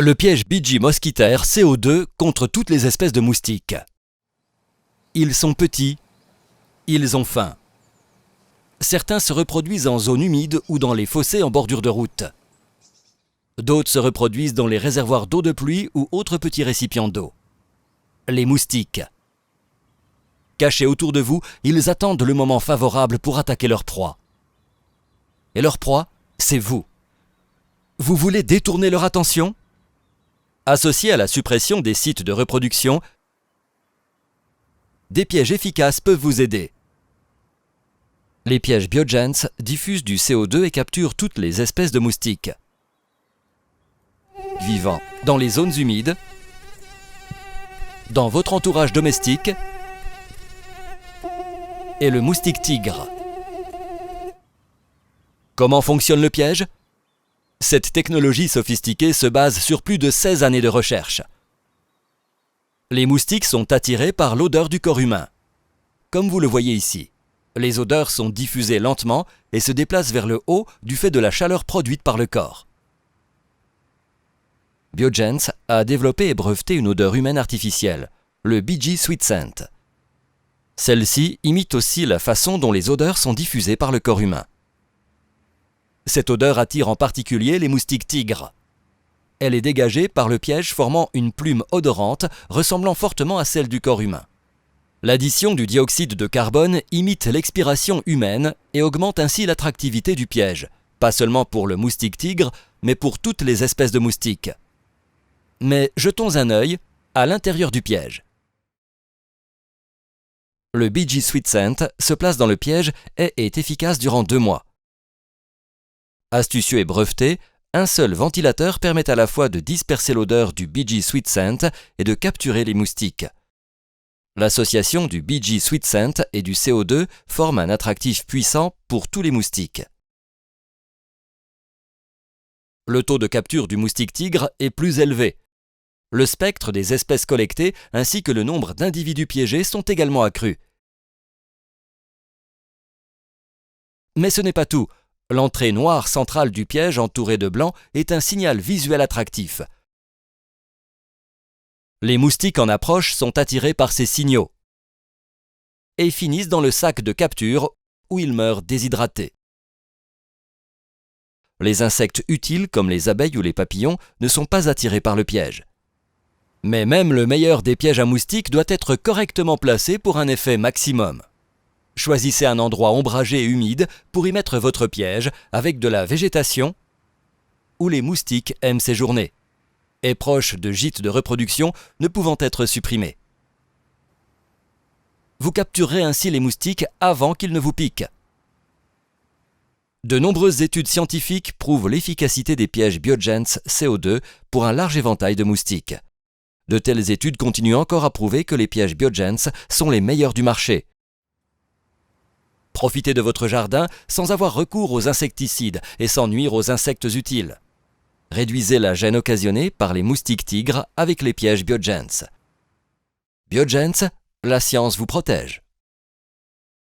Le piège BG mosquitaire CO2 contre toutes les espèces de moustiques. Ils sont petits, ils ont faim. Certains se reproduisent en zone humide ou dans les fossés en bordure de route. D'autres se reproduisent dans les réservoirs d'eau de pluie ou autres petits récipients d'eau. Les moustiques. Cachés autour de vous, ils attendent le moment favorable pour attaquer leur proie. Et leur proie, c'est vous. Vous voulez détourner leur attention ? Associés à la suppression des sites de reproduction, des pièges efficaces peuvent vous aider. Les pièges Biogens diffusent du CO2 et capturent toutes les espèces de moustiques vivant dans les zones humides, dans votre entourage domestique et le moustique tigre. Comment fonctionne le piège ? Cette technologie sophistiquée se base sur plus de 16 années de recherche. Les moustiques sont attirés par l'odeur du corps humain. Comme vous le voyez ici, les odeurs sont diffusées lentement et se déplacent vers le haut du fait de la chaleur produite par le corps. Biogens a développé et breveté une odeur humaine artificielle, le BG Sweet Scent. Celle-ci imite aussi la façon dont les odeurs sont diffusées par le corps humain. Cette odeur attire en particulier les moustiques tigres. Elle est dégagée par le piège formant une plume odorante ressemblant fortement à celle du corps humain. L'addition du dioxyde de carbone imite l'expiration humaine et augmente ainsi l'attractivité du piège, pas seulement pour le moustique tigre, mais pour toutes les espèces de moustiques. Mais jetons un œil à l'intérieur du piège. Le BG Sweet Scent se place dans le piège et est efficace durant 2 mois. Astucieux et breveté, un seul ventilateur permet à la fois de disperser l'odeur du BG Sweet Scent et de capturer les moustiques. L'association du BG Sweet Scent et du CO2 forme un attractif puissant pour tous les moustiques. Le taux de capture du moustique tigre est plus élevé. Le spectre des espèces collectées ainsi que le nombre d'individus piégés sont également accrus. Mais ce n'est pas tout. L'entrée noire centrale du piège entourée de blanc est un signal visuel attractif. Les moustiques en approche sont attirés par ces signaux et finissent dans le sac de capture où ils meurent déshydratés. Les insectes utiles comme les abeilles ou les papillons ne sont pas attirés par le piège. Mais même le meilleur des pièges à moustiques doit être correctement placé pour un effet maximum. Choisissez un endroit ombragé et humide pour y mettre votre piège avec de la végétation où les moustiques aiment séjourner et proche de gîtes de reproduction ne pouvant être supprimés. Vous capturerez ainsi les moustiques avant qu'ils ne vous piquent. De nombreuses études scientifiques prouvent l'efficacité des pièges Biogens CO2 pour un large éventail de moustiques. De telles études continuent encore à prouver que les pièges Biogens sont les meilleurs du marché. Profitez de votre jardin sans avoir recours aux insecticides et sans nuire aux insectes utiles. Réduisez la gêne occasionnée par les moustiques tigres avec les pièges Biogens. Biogens, la science vous protège.